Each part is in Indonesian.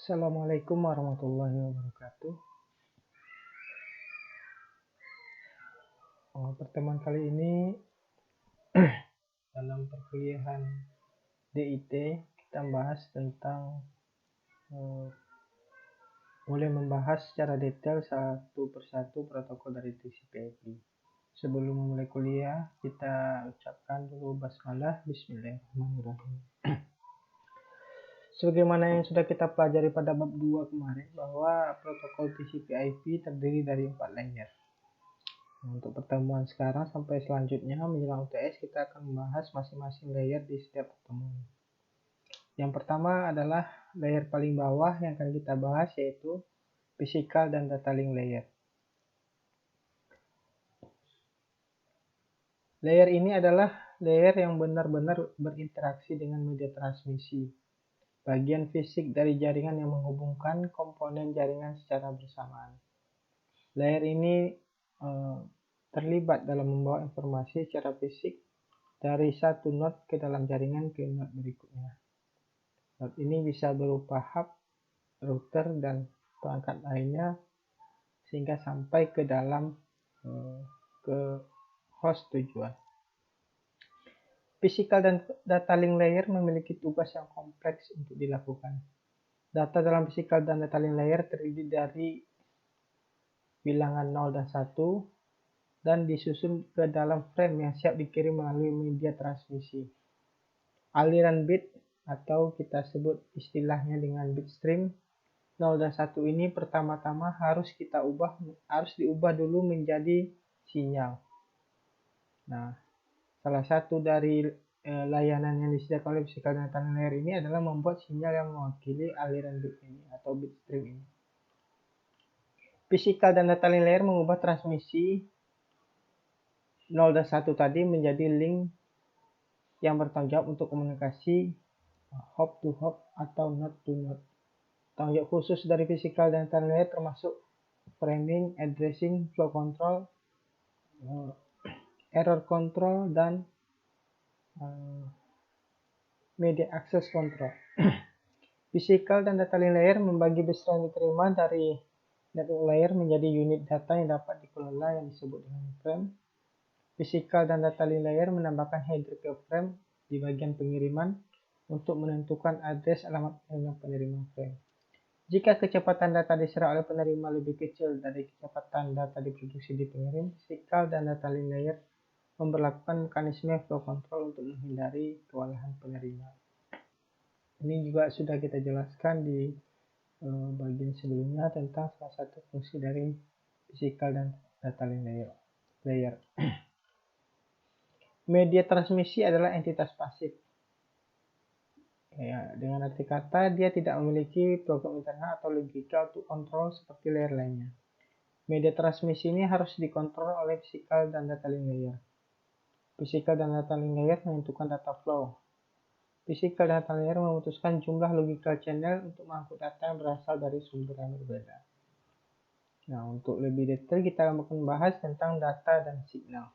Assalamualaikum warahmatullahi wabarakatuh. Pertemuan kali ini dalam perkuliahan DIT kita bahas tentang mulai membahas secara detail satu persatu protokol dari TCP/IP. Sebelum memulai kuliah, kita ucapkan dulu basmalah, bismillahirrahmanirrahim. Sebagaimana yang sudah kita pelajari pada bab 2 kemarin, bahwa protokol TCP/IP terdiri dari 4 layer. Untuk pertemuan sekarang sampai selanjutnya menjelang UTS kita akan membahas masing-masing layer di setiap pertemuan. Yang pertama adalah layer paling bawah yang akan kita bahas, yaitu physical dan data link layer. Layer ini adalah layer yang benar-benar berinteraksi dengan media transmisi, bagian fisik dari jaringan yang menghubungkan komponen jaringan secara bersamaan. Layer ini terlibat dalam membawa informasi secara fisik dari satu node ke dalam jaringan ke node berikutnya. Node ini bisa berupa hub, router, dan perangkat lainnya sehingga sampai ke dalam ke host tujuan. Physical dan data link layer memiliki tugas yang kompleks untuk dilakukan. Data dalam physical dan data link layer terdiri dari bilangan 0 dan 1 dan disusun ke dalam frame yang siap dikirim melalui media transmisi. Aliran bit atau kita sebut istilahnya dengan bit stream 0 dan 1 ini pertama-tama harus diubah dulu menjadi sinyal. Nah, salah satu dari layanan yang disediakan oleh physical dan data layer ini adalah membuat sinyal yang mewakili aliran bit ini atau bit stream ini. Physical dan data layer mengubah transmisi 0 dan 1 tadi menjadi link yang bertanggung jawab untuk komunikasi hop to hop atau node to node. Tanggung jawab khusus dari physical dan data layer termasuk framing, addressing, flow control, error control, dan media access control. Physical dan data link layer membagi bus yang diterima dari network layer menjadi unit data yang dapat dikelola yang disebut dengan frame. Physical dan data link layer menambahkan header ke frame di bagian pengiriman untuk menentukan address alamat yang penerima frame. Jika kecepatan data diserap oleh penerima lebih kecil dari kecepatan data diproduksi di pengirim, physical dan data link layer memberlakukan mekanisme flow control untuk menghindari kewalahan penerima. Ini juga sudah kita jelaskan di bagian sebelumnya tentang salah satu fungsi dari physical dan data link layer. Media transmisi adalah entitas pasif. Ya, dengan arti kata, dia tidak memiliki program internal atau logika untuk kontrol seperti layer lainnya. Media transmisi ini harus dikontrol oleh physical dan data link layer. Physical dan data link layer menentukan data flow. Physical dan data layer memutuskan jumlah logical channel untuk mengangkut data yang berasal dari sumber yang berbeda. Nah, untuk lebih detail kita akan membahas tentang data dan signal.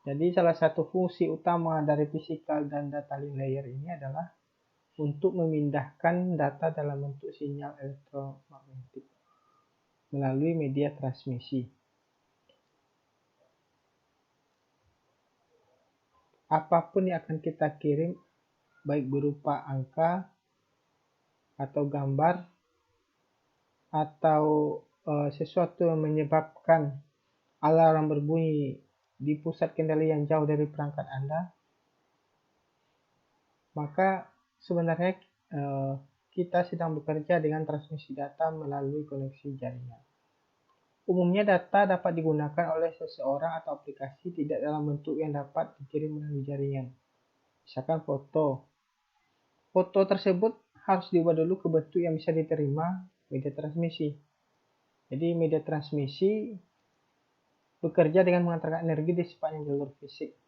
Jadi salah satu fungsi utama dari physical dan data link layer ini adalah untuk memindahkan data dalam bentuk sinyal elektromagnetik melalui media transmisi. Apapun yang akan kita kirim, baik berupa angka atau gambar atau sesuatu yang menyebabkan alarm berbunyi di pusat kendali yang jauh dari perangkat Anda, maka sebenarnya kita sedang bekerja dengan transmisi data melalui koneksi jaringan. Umumnya data dapat digunakan oleh seseorang atau aplikasi tidak dalam bentuk yang dapat dikirim melalui jaringan. Misalkan foto. Foto tersebut harus diubah dulu ke bentuk yang bisa diterima media transmisi. Jadi media transmisi bekerja dengan mengantarkan energi di sepanjang jalur fisik.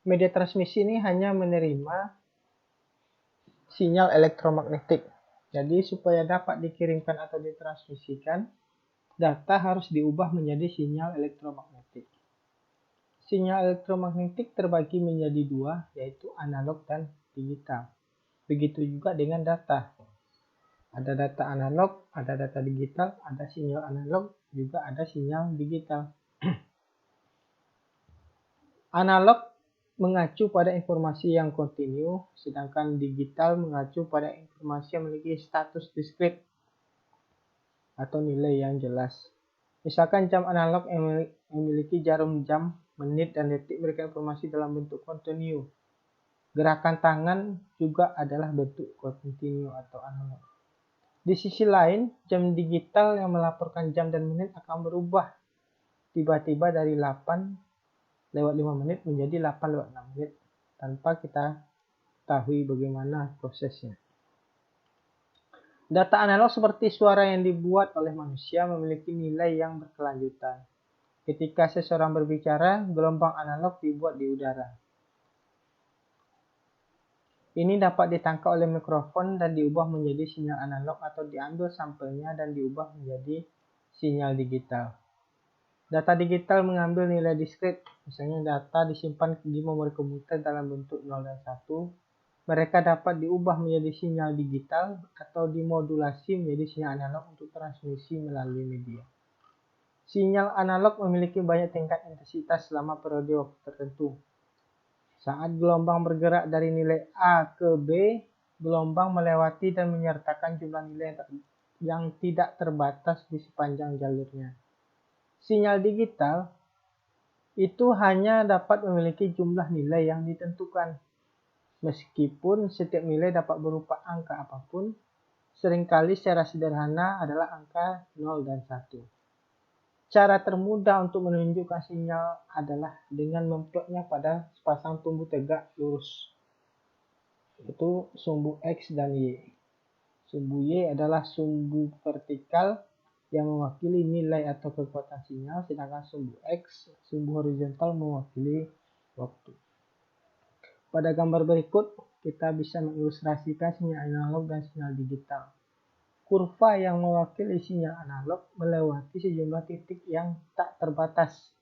Media transmisi ini hanya menerima sinyal elektromagnetik. Jadi supaya dapat dikirimkan atau ditransmisikan, data harus diubah menjadi sinyal elektromagnetik. Sinyal elektromagnetik terbagi menjadi dua, yaitu analog dan digital. Begitu juga dengan data. Ada data analog, ada data digital, ada sinyal analog, juga ada sinyal digital. Analog mengacu pada informasi yang kontinu, sedangkan digital mengacu pada informasi yang memiliki status diskrit atau nilai yang jelas. Misalkan jam analog yang memiliki jarum jam, menit, dan detik memberikan informasi dalam bentuk kontinu. Gerakan tangan juga adalah bentuk kontinu atau analog. Di sisi lain, jam digital yang melaporkan jam dan menit akan berubah tiba-tiba dari 8:05 menjadi 8:06 tanpa kita ketahui bagaimana prosesnya. Data analog seperti suara yang dibuat oleh manusia memiliki nilai yang berkelanjutan. Ketika seseorang berbicara, gelombang analog dibuat di udara. Ini dapat ditangkap oleh mikrofon dan diubah menjadi sinyal analog atau diambil sampelnya dan diubah menjadi sinyal digital. Data digital mengambil nilai diskrit, misalnya data disimpan di memori komputer dalam bentuk 0 dan 1. Mereka dapat diubah menjadi sinyal digital atau dimodulasi menjadi sinyal analog untuk transmisi melalui media. Sinyal analog memiliki banyak tingkat intensitas selama periode waktu tertentu. Saat gelombang bergerak dari nilai A ke B, gelombang melewati dan menyertakan jumlah nilai yang tidak terbatas di sepanjang jalurnya. Sinyal digital itu hanya dapat memiliki jumlah nilai yang ditentukan. Meskipun setiap nilai dapat berupa angka apapun, seringkali secara sederhana adalah angka 0 dan 1. Cara termudah untuk menunjukkan sinyal adalah dengan memplotnya pada sepasang tumbuh tegak lurus, yaitu sumbu X dan Y. Sumbu Y adalah sumbu vertikal yang mewakili nilai atau kekuatan sinyal, sedangkan sumbu X, sumbu horizontal, mewakili waktu. Pada gambar berikut, kita bisa mengilustrasikan sinyal analog dan sinyal digital. Kurva yang mewakili sinyal analog melewati sejumlah titik yang tak terbatas.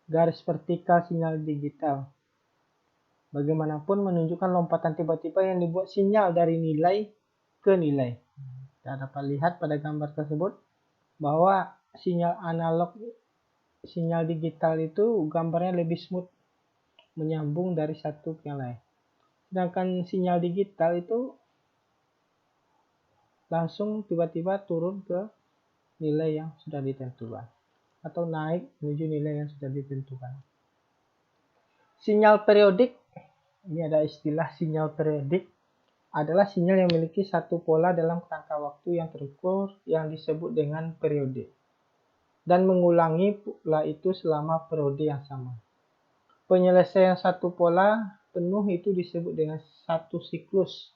Garis vertikal sinyal digital bagaimanapun menunjukkan lompatan tiba-tiba yang dibuat sinyal dari nilai ke nilai. Kita dapat lihat pada gambar tersebut bahwa sinyal analog, sinyal digital itu gambarnya lebih smooth, menyambung dari satu ke yang lain. Sedangkan sinyal digital itu langsung tiba-tiba turun ke nilai yang sudah ditentukan atau naik menuju nilai yang sudah ditentukan. Sinyal periodik, ini ada istilah sinyal periodik, adalah sinyal yang memiliki satu pola dalam kerangka waktu yang terukur yang disebut dengan periode dan mengulangi pola itu selama periode yang sama. Penyelesaian satu pola penuh itu disebut dengan satu siklus.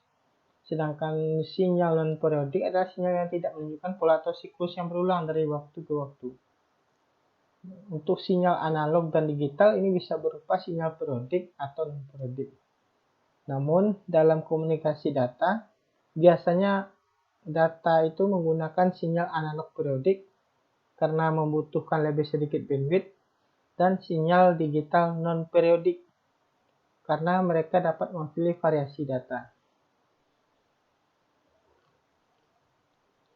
Sedangkan sinyal non-periodik adalah sinyal yang tidak menunjukkan pola atau siklus yang berulang dari waktu ke waktu. Untuk sinyal analog dan digital ini bisa berupa sinyal periodik atau non-periodik. Namun dalam komunikasi data, biasanya data itu menggunakan sinyal analog periodik karena membutuhkan lebih sedikit bandwidth, dan sinyal digital non-periodik karena mereka dapat mewakili variasi data.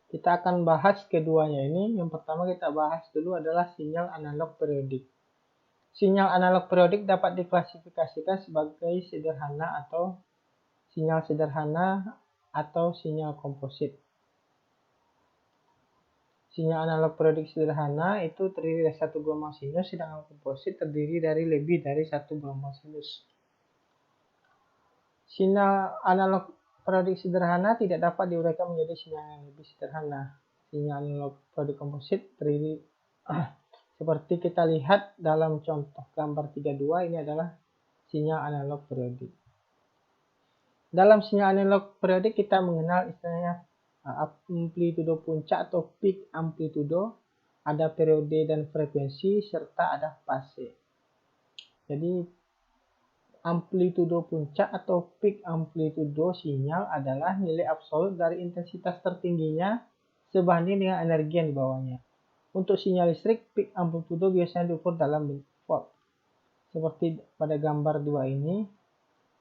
Kita akan bahas keduanya ini. Yang pertama kita bahas dulu adalah sinyal analog periodik. Sinyal analog periodik dapat diklasifikasikan sebagai sederhana atau sinyal sederhana atau sinyal komposit. Sinyal analog periodik sederhana itu terdiri dari satu gelombang sinus, sedangkan komposit terdiri dari lebih dari satu gelombang sinus. Sinyal analog periodik sederhana tidak dapat diuraikan menjadi sinyal yang lebih sederhana. Sinyal analog periodik komposit terdiri seperti kita lihat dalam contoh gambar 32, ini adalah sinyal analog periodik. Dalam sinyal analog periodik kita mengenal istilahnya amplitudo puncak atau peak amplitudo, ada periode dan frekuensi, serta ada fase. Jadi amplitudo puncak atau peak amplitudo sinyal adalah nilai absolut dari intensitas tertingginya sebanding dengan energi yang dibawanya. Untuk sinyal listrik, peak amplitudo biasanya diukur dalam bentuk volt. Seperti pada gambar 2 ini,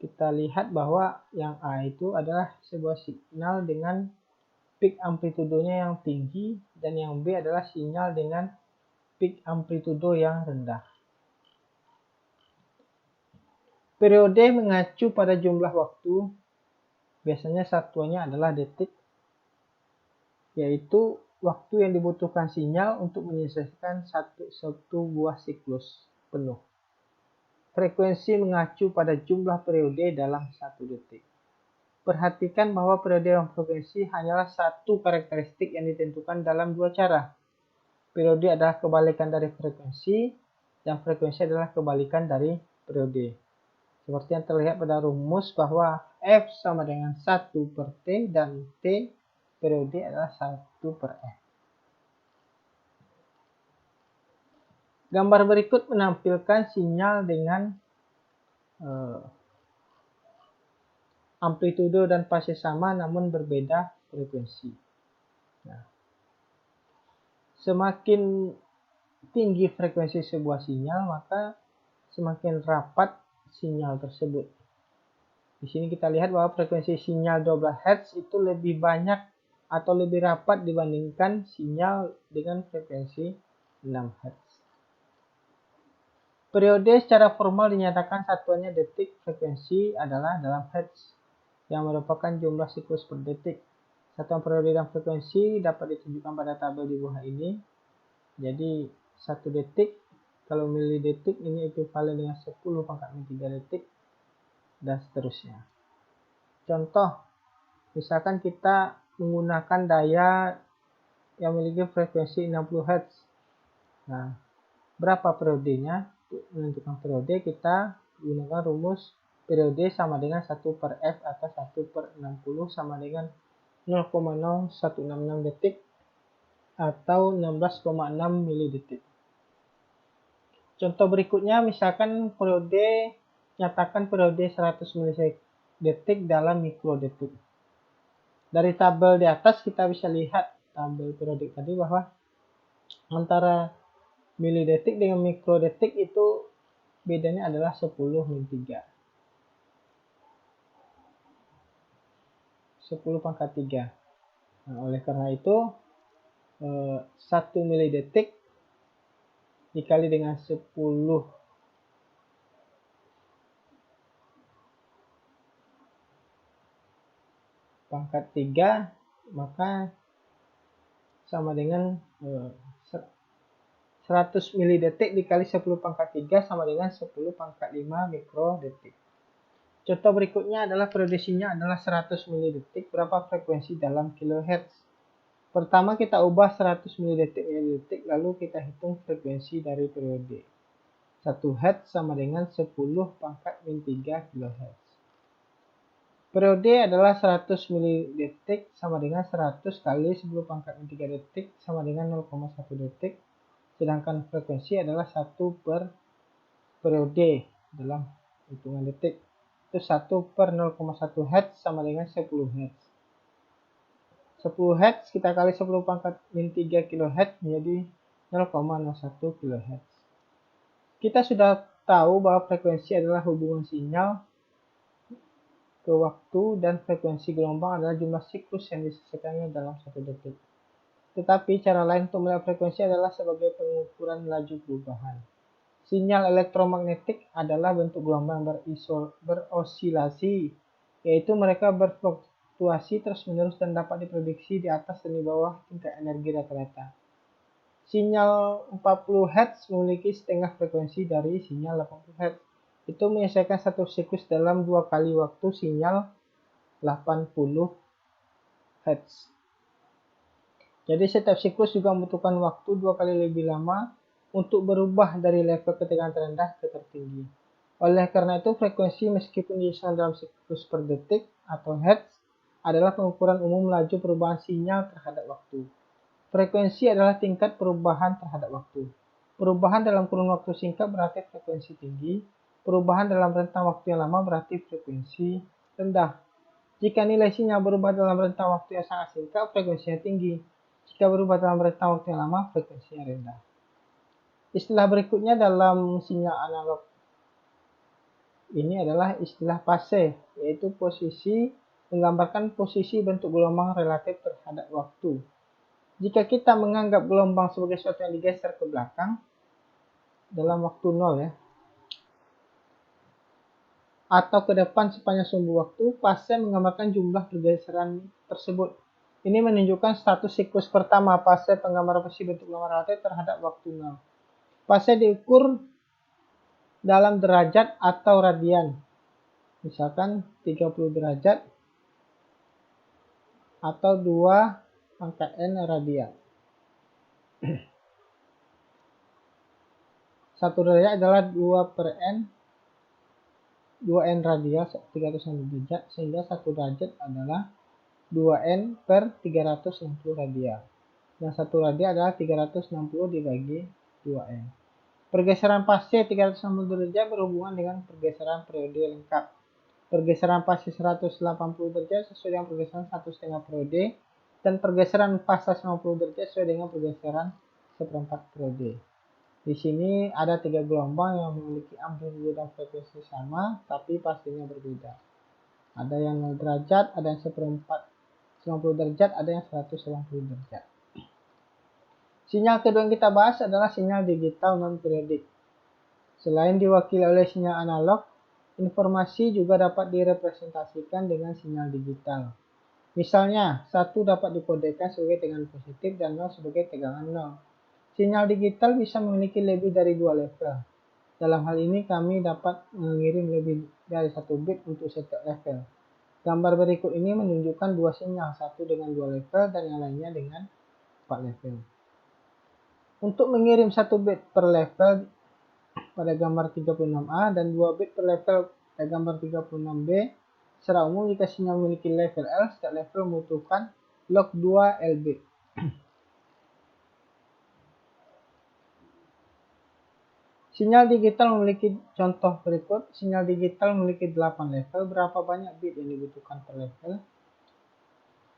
kita lihat bahwa yang A itu adalah sebuah signal dengan peak amplitudonya yang tinggi, dan yang B adalah sinyal dengan peak amplitudo yang rendah. Periode mengacu pada jumlah waktu, biasanya satuannya adalah detik, yaitu waktu yang dibutuhkan sinyal untuk menyelesaikan satu buah siklus penuh. Frekuensi mengacu pada jumlah periode dalam 1 detik. Perhatikan bahwa periode dan frekuensi hanyalah satu karakteristik yang ditentukan dalam 2 cara. Periode adalah kebalikan dari frekuensi, dan frekuensi adalah kebalikan dari periode. Seperti yang terlihat pada rumus bahwa F sama dengan 1/T dan T periode adalah 1/F. Gambar berikut menampilkan sinyal dengan amplitudo dan fase sama namun berbeda frekuensi. Nah, semakin tinggi frekuensi sebuah sinyal, maka semakin rapat sinyal tersebut. Di sini kita lihat bahwa frekuensi sinyal 12 Hz itu lebih banyak atau lebih rapat dibandingkan sinyal dengan frekuensi 6 Hz. Periode secara formal dinyatakan satuannya detik, frekuensi adalah dalam Hz, yang merupakan jumlah siklus per detik. Satuan periode dan frekuensi dapat ditunjukkan pada tabel di bawah ini. Jadi 1 detik, kalau milidetik ini ekuivalen dengan 10 pangkat min 3 detik, dan seterusnya. Contoh, misalkan kita menggunakan daya yang memiliki frekuensi 60 Hz. Nah, berapa periodenya? Untuk menentukan periode, kita gunakan rumus periode sama dengan 1/F atau 1/60 sama dengan 0,0166 detik atau 16,6 milidetik. Contoh berikutnya, misalkan periode, nyatakan periode 100 milidetik dalam mikrodetik. Dari tabel di atas kita bisa lihat tabel periodik tadi bahwa antara milidetik dengan mikrodetik itu bedanya adalah 10 min 3. 10 pangkat 3. Nah, oleh karena itu 1 milidetik dikali dengan 10 pangkat 3 maka sama dengan 100 milidetik dikali 10 pangkat 3 sama dengan 10 pangkat 5 mikrodetik. Contoh berikutnya adalah periode sinyal adalah 100 milidetik, berapa frekuensi dalam kilohertz. Pertama kita ubah 100 milidetik menjadi detik, lalu kita hitung frekuensi dari periode. 1 Hz sama dengan 10 pangkat min 3 kHz. Periode adalah 100 milidetik sama dengan 100 kali 10 pangkat min 3 detik sama dengan 0,1 detik. Sedangkan frekuensi adalah 1 per periode dalam hitungan detik. Itu 1 per 0,1 Hz sama dengan 10 Hz. 10 Hz kita kali 10 pangkat min 3 kHz menjadi 0,01 kHz. Kita sudah tahu bahwa frekuensi adalah hubungan sinyal ke waktu dan frekuensi gelombang adalah jumlah siklus yang diselesaikannya dalam 1 detik. Tetapi cara lain untuk melihat frekuensi adalah sebagai pengukuran laju perubahan. Sinyal elektromagnetik adalah bentuk gelombang berosilasi, yaitu mereka berfluktuasi terus-menerus dan dapat diprediksi di atas dan di bawah tingkat energi rata-rata. Sinyal 40 Hz memiliki setengah frekuensi dari sinyal 80 Hz. Itu menyelesaikan satu siklus dalam 2 kali waktu sinyal 80 Hz. Jadi setiap siklus juga membutuhkan waktu 2 kali lebih lama untuk berubah dari level ketegangan terendah ke tertinggi. Oleh karena itu, frekuensi meskipun diusahakan dalam siklus per detik atau Hz adalah pengukuran umum laju perubahan sinyal terhadap waktu. Frekuensi adalah tingkat perubahan terhadap waktu. Perubahan dalam kurun waktu singkat berarti frekuensi tinggi. Perubahan dalam rentang waktu yang lama berarti frekuensi rendah. Jika nilai sinyal berubah dalam rentang waktu yang sangat singkat, frekuensinya tinggi. Jika berubah dalam rentang waktu yang lama, frekuensinya rendah. Istilah berikutnya dalam sinyal analog Ini adalah istilah fase, yaitu posisi menggambarkan posisi bentuk gelombang relatif terhadap waktu. Jika kita menganggap gelombang sebagai sesuatu yang digeser ke belakang dalam waktu 0 ya, atau ke depan sepanjang sumbu waktu, fase menggambarkan jumlah pergeseran tersebut. Ini menunjukkan status siklus pertama, fase penggambaran posisi bentuk gelombang relatif terhadap waktu 0. Fase diukur dalam derajat atau radian. Misalkan 30 derajat atau 2 pangkat N radian. 1 derajat adalah 2 per N, 2N radian 360 derajat, sehingga 1 derajat adalah 2N per 360 radian. Dan 1 radian adalah 360 dibagi 2N. Pergeseran fase 360 derajat berhubungan dengan pergeseran periode lengkap. Pergeseran fase 180 derajat sesuai dengan pergeseran 1,5 periode, dan pergeseran fase 90 derajat sesuai dengan pergeseran 1/4 periode. Di sini ada 3 gelombang yang memiliki amplitude dan frekuensi sama, tapi pastinya berbeda. Ada yang 0 derajat, ada yang 1/4 90 derajat, ada yang 180 derajat. Sinyal kedua yang kita bahas adalah sinyal digital non-periodik. Selain diwakili oleh sinyal analog, informasi juga dapat direpresentasikan dengan sinyal digital. Misalnya, 1 dapat dikodekan sebagai tegangan positif dan 0 sebagai tegangan 0. Sinyal digital bisa memiliki lebih dari 2 level. Dalam hal ini, kami dapat mengirim lebih dari 1 bit untuk setiap level. Gambar berikut ini menunjukkan 2 sinyal, satu dengan 2 level dan yang lainnya dengan 4 level. Untuk mengirim 1 bit per level pada gambar 36A dan 2 bit per level pada gambar 36B, secara umum jika sinyal memiliki level L, setiap level membutuhkan log 2 L bit. Sinyal digital memiliki contoh berikut. Sinyal digital memiliki 8 level. Berapa banyak bit yang dibutuhkan per level?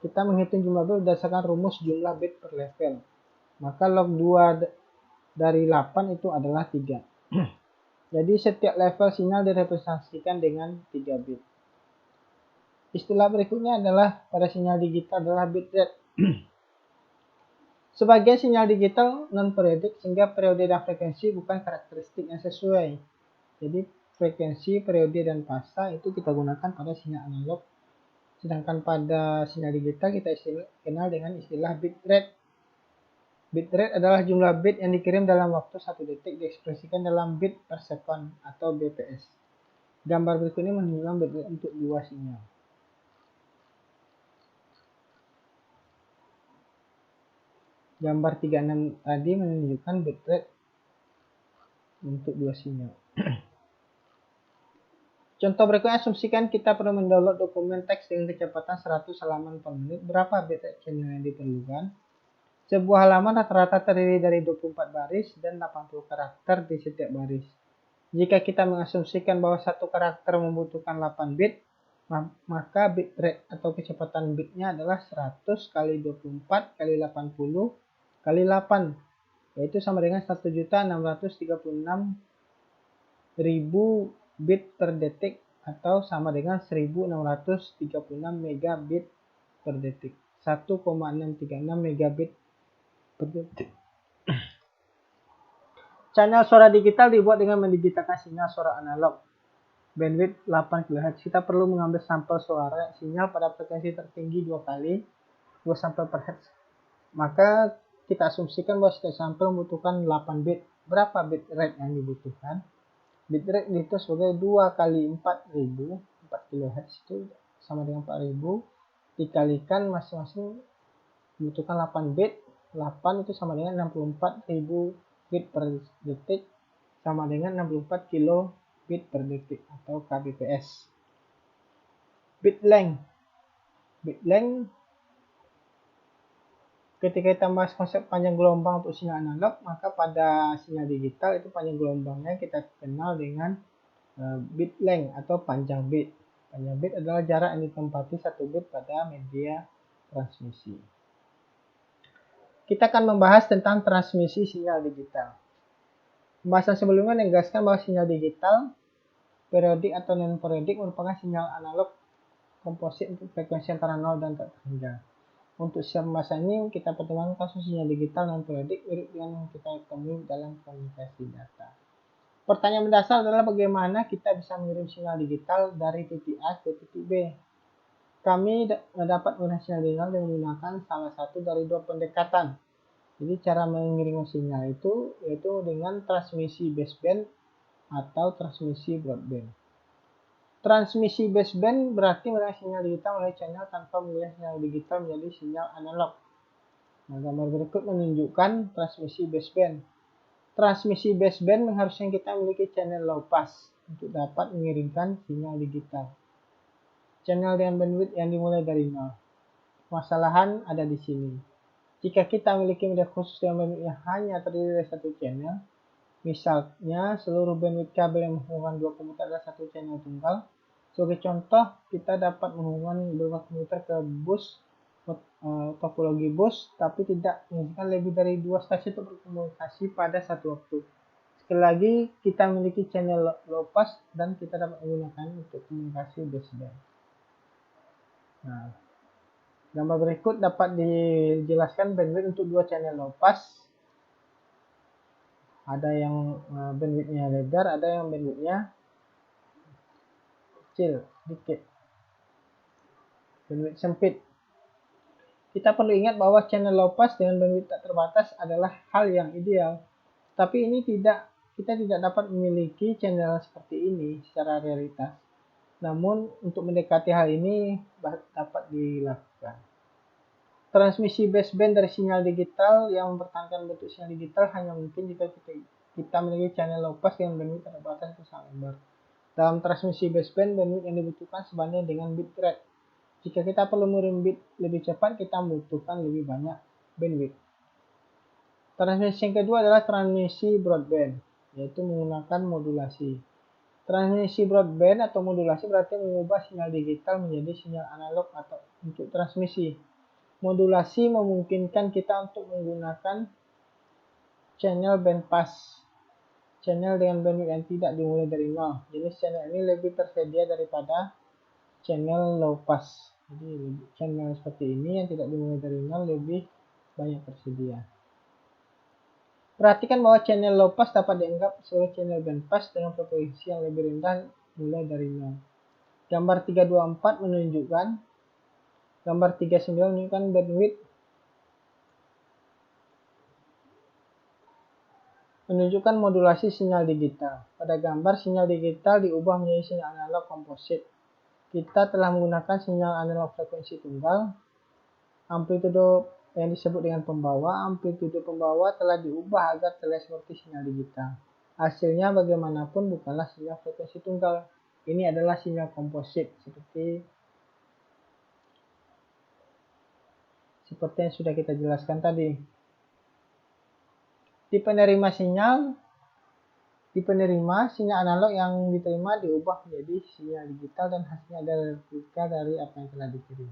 Kita menghitung jumlah bit berdasarkan rumus jumlah bit per level. Maka log 2 dari 8 itu adalah 3. Jadi setiap level sinyal direpresentasikan dengan 3 bit. Istilah berikutnya adalah pada sinyal digital adalah bit rate. Sebagian sinyal digital non-periodik sehingga periode dan frekuensi bukan karakteristik yang sesuai. Jadi frekuensi, periode, dan fasa itu kita gunakan pada sinyal analog. Sedangkan pada sinyal digital kita kenal dengan istilah bit rate. Bit rate adalah jumlah bit yang dikirim dalam waktu 1 detik diekspresikan dalam bit per sekon atau BPS. Gambar berikut ini menunjukkan bit rate untuk 2 sinyal. Gambar 36 tadi menunjukkan bit rate untuk 2 sinyal. Contoh berikutnya, asumsikan kita perlu mendownload dokumen teks dengan kecepatan 100 halaman per menit. Berapa bit rate channel yang diperlukan? Sebuah halaman rata-rata terdiri dari 24 baris dan 80 karakter di setiap baris. Jika kita mengasumsikan bahwa satu karakter membutuhkan 8 bit, maka bit rate atau kecepatan bitnya adalah 100 kali 24 kali 80 kali 8, yaitu sama dengan 1.636.000 bit per detik atau sama dengan 1.636 megabit per detik. 1,636 megabit per detik. Channel suara digital dibuat dengan mendigitalkan sinyal suara analog bandwidth 8 kHz. Kita perlu mengambil sampel suara sinyal pada frekuensi tertinggi 2 kali 2 sampel per hertz. Maka kita asumsikan bahwa setiap sampel membutuhkan 8 bit. Berapa bit rate yang dibutuhkan? Bit rate itu sebagai 2 kali 4.000, 4 kHz itu sama dengan 4.000, dikalikan masing-masing membutuhkan 8 bit. 8 itu sama dengan 64.000 bit per detik, sama dengan 64 kilobit per detik atau kbps. Bit length. Bit length, ketika kita bahas konsep panjang gelombang untuk sinyal analog, maka pada sinyal digital itu panjang gelombangnya kita kenal dengan bit length atau panjang bit. Panjang bit adalah jarak yang ditempati 1 bit pada media transmisi. Kita akan membahas tentang transmisi sinyal digital. Pembahasan sebelumnya menegaskan bahwa sinyal digital Periodik atau non-periodik merupakan sinyal analog komposit untuk frekuensi antara 0 dan tak terhingga. Untuk sistem bahasa ini kita pertimbangkan kasus sinyal digital non-periodik mirip dengan yang kita temui dalam komunikasi data. Pertanyaan mendasar adalah bagaimana kita bisa mengirim sinyal digital dari titik A ke titik B. Kami dapat menggunakan sinyal digital dengan menggunakan salah satu dari dua pendekatan. Jadi cara mengirim sinyal itu yaitu dengan transmisi baseband atau transmisi broadband. Transmisi baseband berarti menggunakan sinyal digital melalui channel tanpa mengubah sinyal digital menjadi sinyal analog. Nah, gambar berikut menunjukkan transmisi baseband. Transmisi baseband mengharuskan kita memiliki channel low pass untuk dapat mengirimkan sinyal digital. Channel dengan bandwidth yang dimulai dari 0. Masalahan ada di sini. Jika kita memiliki media khusus dengan bandwidth yang hanya terdiri dari satu channel, misalnya seluruh bandwidth kabel yang menghubungkan dua komputer adalah satu channel tunggal. Sebagai contoh, kita dapat menghubungkan beberapa komputer ke bus topologi bus, tapi tidak mengizinkan lebih dari dua stasiun untuk berkomunikasi pada satu waktu. Sekali lagi, kita memiliki channel low pass dan kita dapat menggunakan untuk komunikasi baseband. Nah, gambar berikut dapat dijelaskan bandwidth untuk dua channel low pass. Ada yang bandwidthnya lebar, ada yang bandwidthnya kecil, sedikit. Bandwidth sempit. Kita perlu ingat bahwa channel low pass dengan bandwidth tak terbatas adalah hal yang ideal. Tapi ini kita tidak dapat memiliki channel seperti ini secara realitas. Namun untuk mendekati hal ini dapat dilakukan. Transmisi baseband dari sinyal digital yang mempertahankan bentuk sinyal digital hanya mungkin jika kita memiliki channel low pass dengan bandwidth terbatas yang sangat lebar. Dalam transmisi baseband, bandwidth yang dibutuhkan sebanding dengan bit rate. Jika kita perlu mengirim bit lebih cepat, kita membutuhkan lebih banyak bandwidth. Transmisi yang kedua adalah transmisi broadband, yaitu menggunakan modulasi. Transmisi broadband atau modulasi berarti mengubah sinyal digital menjadi sinyal analog atau untuk transmisi. Modulasi memungkinkan kita untuk menggunakan channel bandpass, channel dengan bandwidth yang tidak dimulai dari 0. Jenis channel ini lebih tersedia daripada channel low pass. Jadi channel seperti ini yang tidak dimulai dari 0 lebih banyak tersedia. Perhatikan bahwa channel low pass dapat dianggap sebagai channel bandpass dengan frekuensi yang lebih rendah mulai dari 0. Gambar 324 menunjukkan gambar 39 menunjukkan bandwidth menunjukkan modulasi sinyal digital. Pada gambar sinyal digital diubah menjadi sinyal analog komposit. Kita telah menggunakan sinyal analog frekuensi tunggal. Amplitudo yang disebut dengan pembawa, amplitudo pembawa telah diubah agar terlihat seperti sinyal digital. Hasilnya bagaimanapun bukanlah sinyal frekuensi tunggal. Ini adalah sinyal komposit seperti yang sudah kita jelaskan tadi. Di penerima sinyal analog yang diterima diubah menjadi sinyal digital dan hasilnya adalah replika dari apa yang telah dikirim.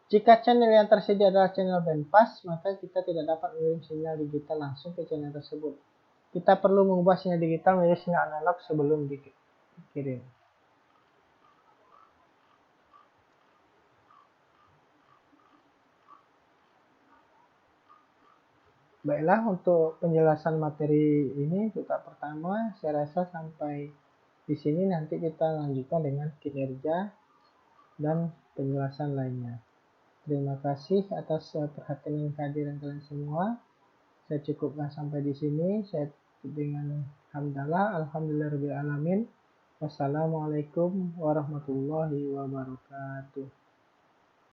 Jika channel yang tersedia adalah channel bandpass, maka kita tidak dapat mengirim sinyal digital langsung ke channel tersebut. Kita perlu mengubah sinyal digital menjadi sinyal analog sebelum dikirim. Baiklah, untuk penjelasan materi ini untuk tahap pertama, saya rasa sampai di sini. Nanti kita lanjutkan dengan kinerja dan penjelasan lainnya. Terima kasih atas perhatian dan kehadiran kalian semua. Saya cukupkan sampai di sini. Saya tutup dengan hamdalah, alhamdulillahirabbil alamin. Wassalamualaikum warahmatullahi wabarakatuh.